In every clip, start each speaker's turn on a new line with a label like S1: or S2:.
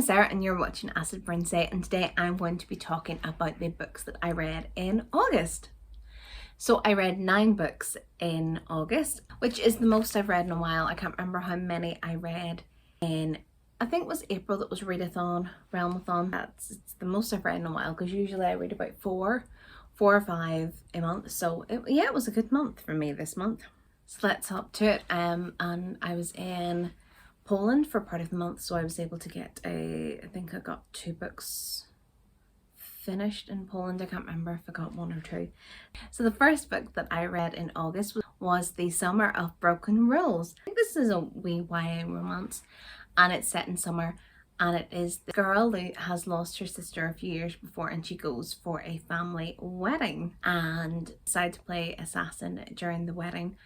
S1: is Sarah and you're watching Acid Burn Say, and today I'm going to be talking about the books that I read in August. So I read 9 books in August, which is the most I've read in a while. I can't remember how many I read in, I think it was April that was readathon, realmathon. It's the most I've read in a while, because usually I read about 4 or 5 a month. So it was a good month for me this month. So let's hop to it. And I was in Poland for part of the month, so I was able to get I think I got 2 books finished in Poland. I can't remember if I got 1 or 2. So the first book that I read in August was The Summer of Broken Rules. I think this is a wee YA romance, and it's set in summer, and it is the girl who has lost her sister a few years before, and she goes for a family wedding and decides to play assassin during the wedding,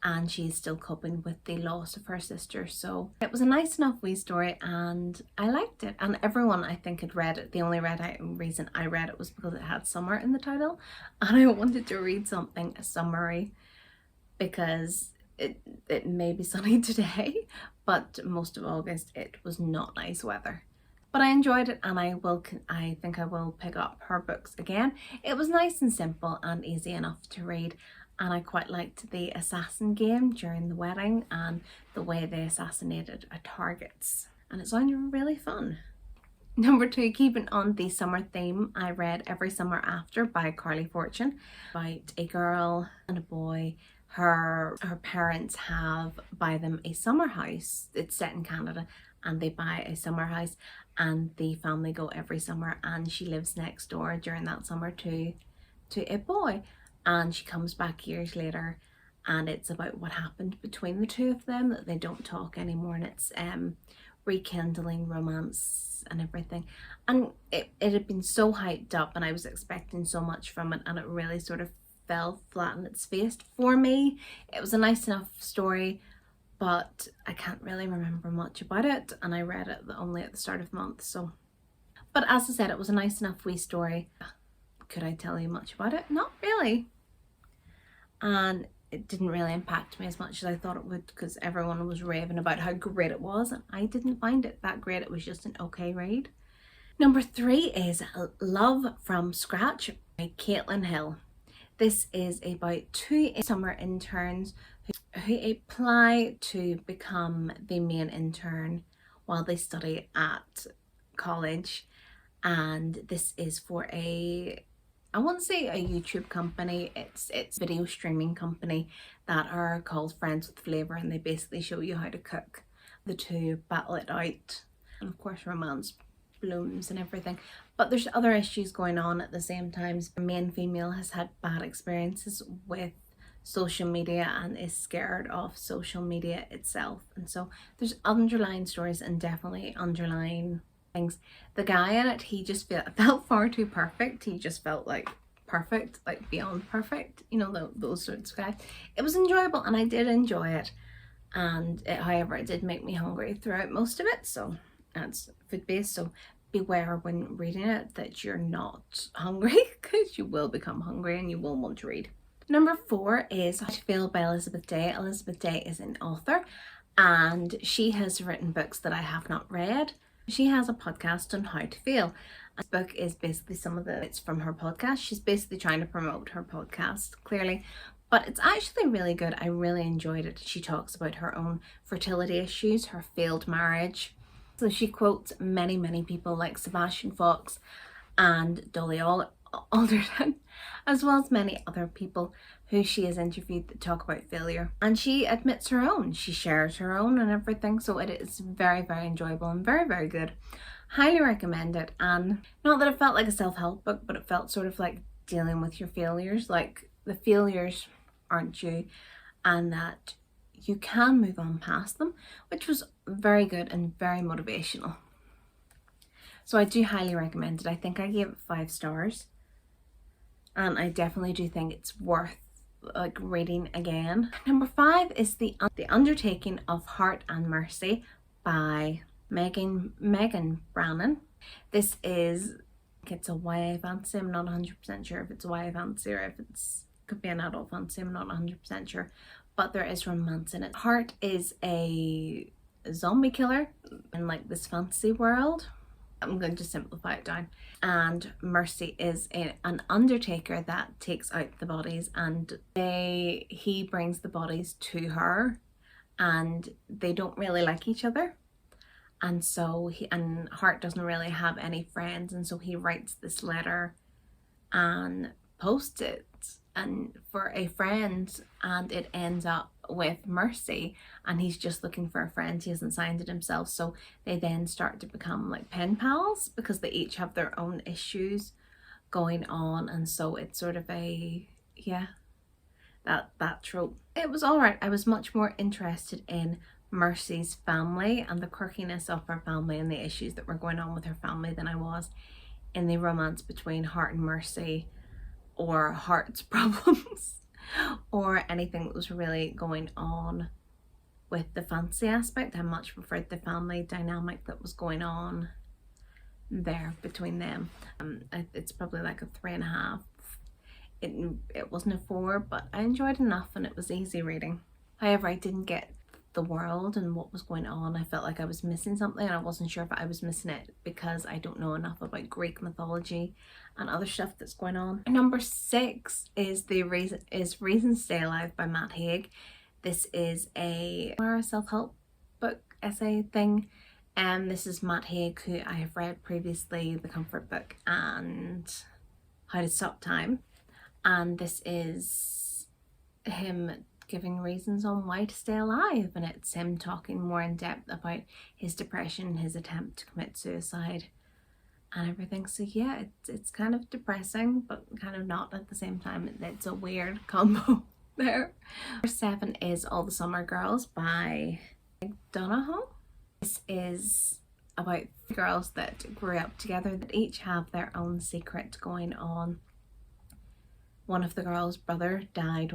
S1: and she's still coping with the loss of her sister. So it was a nice enough wee story and I liked it, and everyone I think had read it. The only reason I read it was because it had summer in the title, and I wanted to read something summery think it may be sunny today, but most of August it was not nice weather. But I enjoyed it, and I think I will pick up her books again. It was nice and simple and easy enough to read, and I quite liked the assassin game during the wedding and the way they assassinated targets, and it sounded really fun. Number 2, keeping on the summer theme, I read Every Summer After by Carly Fortune, about a girl and a boy. Her parents buy them a summer house. It's set in Canada, and they buy a summer house, and the family go every summer, and she lives next door during that summer to a boy, and she comes back years later, and it's about what happened between the two of them, that they don't talk anymore, and it's rekindling romance and everything. And it had been so hyped up, and I was expecting so much from it, and it really sort of fell flat on its face for me. It was a nice enough story, but I can't really remember much about it, and I read it only at the start of the month. So, but as I said, it was a nice enough wee story. Could I tell you much about it? Not really. And it didn't really impact me as much as I thought it would, because everyone was raving about how great it was, and I didn't find it that great. It was just an okay read. Number 3 is Love from Scratch by Caitlin Hill. This is about 2 summer interns who apply to become the main intern while they study at college, and this is for I won't say a YouTube company, it's video streaming company that are called Friends with Flavour, and they basically show you how to cook. The two battle it out, and of course romance blooms and everything, but there's other issues going on at the same time. The main female has had bad experiences with social media and is scared of social media itself, and so there's underlying stories and definitely underlying things. The guy in it, he just felt far too perfect. He just felt like perfect, like beyond perfect, you know, those sorts of guys. It was enjoyable, and I did enjoy it, and however, it did make me hungry throughout most of it. So that's food based, so beware when reading it that you're not hungry, because you will become hungry and you will want to read. Number 4 is How to Feel by Elizabeth Day. Elizabeth Day is an author, and she has written books that I have not read. She has a podcast on how to feel. This book is basically it's from her podcast. She's basically trying to promote her podcast, clearly, but it's actually really good. I really enjoyed it. She talks about her own fertility issues, her failed marriage. So she quotes many people like Sebastian Fox and Dolly Alderton, as well as many other people who she has interviewed that talk about failure. And she admits her own, she shares her own and everything. So it is very enjoyable and very good. Highly recommend it. And not that it felt like a self-help book, but it felt sort of like dealing with your failures, like the failures aren't you, and that you can move on past them, which was very good and very motivational. So I do highly recommend it. I think I gave it 5 stars, and I definitely do think it's worth like reading again. Number 5 is the Undertaking of Hart and Mercy by Megan Brannon. This is, it's a YA fantasy. I'm not 100% sure if it's a YA fantasy or if could be an adult fantasy. I'm not 100% sure, but there is romance in it. Hart is a zombie killer in like this fantasy world, I'm going to simplify it down. And Mercy is an undertaker that takes out the bodies, and he brings the bodies to her, and they don't really like each other. And so Hart doesn't really have any friends, and so he writes this letter and posts it and for a friend, and it ends up with Mercy, and he's just looking for a friend. He hasn't signed it himself, so they then start to become like pen pals because they each have their own issues going on. And so it's sort of a, yeah, that trope. It was all right. I was much more interested in Mercy's family and the quirkiness of her family and the issues that were going on with her family than I was in the romance between Hart and Mercy, or Hart's problems, or anything that was really going on with the fancy aspect. I much preferred the family dynamic that was going on there between them. It's probably like a 3.5. It wasn't a 4, but I enjoyed enough and it was easy reading. However, I didn't get the world and what was going on. I felt like I was missing something, and I wasn't sure if I was missing it because I don't know enough about Greek mythology and other stuff that's going on. Number 6 is Reasons to Stay Alive by Matt Haig. This is a self-help book essay thing, and this is Matt Haig, who I have read previously, The Comfort Book and How to Stop Time, and this is him giving reasons on why to stay alive, and it's him talking more in depth about his depression, his attempt to commit suicide and everything. So yeah, it's kind of depressing but kind of not at the same time. It's a weird combo there. Number 7 is All the Summer Girls by Donugue. This is about girls that grew up together that each have their own secret going on. One of the girls' brother died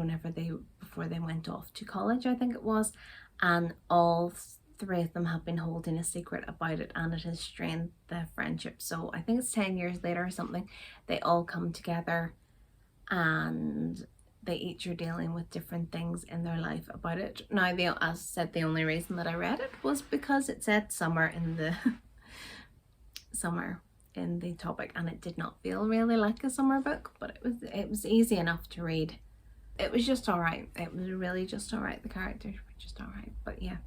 S1: before they went off to college, I think it was, and all 3 of them have been holding a secret about it, and it has strained their friendship. So I think it's 10 years later or something, they all come together and they each are dealing with different things in their life about it. Now, as I said, the only reason that I read it was because it said summer in the summer in the topic, and it did not feel really like a summer book, but it was easy enough to read. It was just all right. It was really just all right. The characters were just all right. But yeah.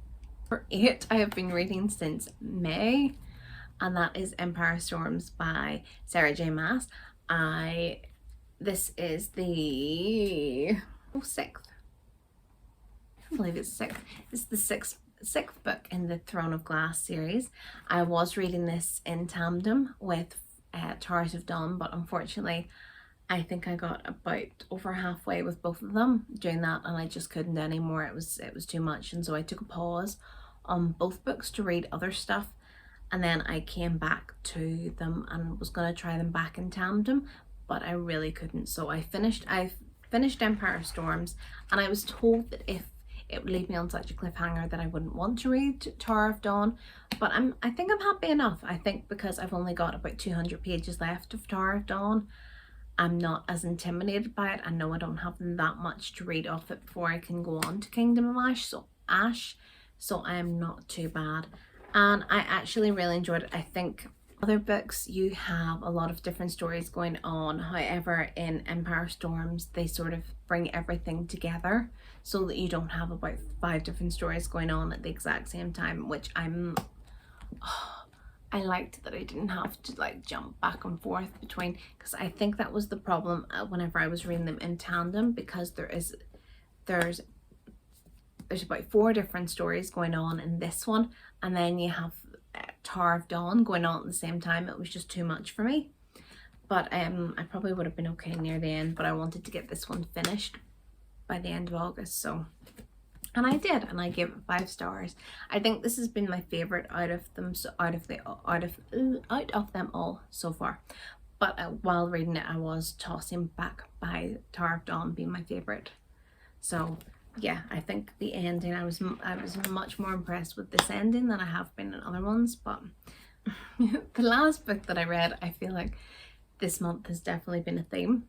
S1: For 8, I have been reading since May, and that is Empire Storms by Sarah J. Maas. This is the 6th. I can't believe it's 6th. It's the sixth book in the Throne of Glass series. I was reading this in tandem with Towers of Dawn, but unfortunately I think I got about over halfway with both of them doing that, and I just couldn't anymore. It was too much, and so I took a pause on both books to read other stuff, and then I came back to them and was going to try them back in tandem, but I really couldn't. So I finished Empire Storms, and I was told that if it would leave me on such a cliffhanger that I wouldn't want to read Tower of Dawn, but I think I'm happy enough. I think because I've only got about 200 pages left of Tower of Dawn, I'm not as intimidated by it. I know I don't have that much to read off it before I can go on to Kingdom of Ash, so I am not too bad, and I actually really enjoyed it. I think other books, you have a lot of different stories going on. However, in Empire Storms, they sort of bring everything together so that you don't have about 5 different stories going on at the exact same time, which I liked that I didn't have to like jump back and forth between, because I think that was the problem whenever I was reading them in tandem, because there's about 4 different stories going on in this one, and then you have Tower of Dawn going on at the same time. It was just too much for me, but I probably would have been okay near the end, but I wanted to get this one finished by the end of August, so, and I did, and I gave it 5 stars. I think this has been my favorite out of them all so far, but while reading it I was tossing back by Tower of Dawn being my favorite. So yeah, I think the ending, I was much more impressed with this ending than I have been in other ones. But the last book that I read, I feel like this month has definitely been a theme,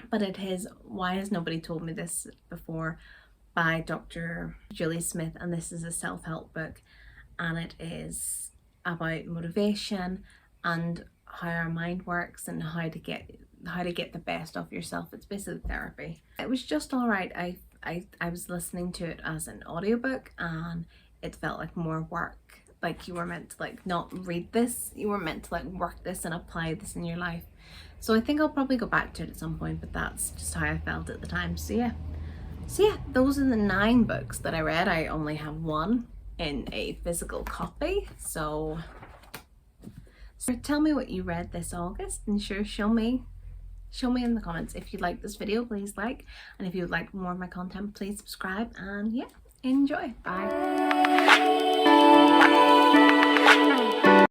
S1: but it is Why Has Nobody Told Me This Before by Dr. Julie Smith, and this is a self-help book, and it is about motivation and how our mind works and how to get the best of yourself. It's basically therapy. It was just alright. I was listening to it as an audiobook and it felt like more work. Like you were meant to like not read this, you were meant to like work this and apply this in your life. So I think I'll probably go back to it at some point, but that's just how I felt at the time. So yeah, those are the 9 books that I read. I only have one in a physical copy, so tell me what you read this August, and sure, show me in the comments. If you like this video, please like, and if you would like more of my content, please subscribe, and yeah, enjoy. Bye.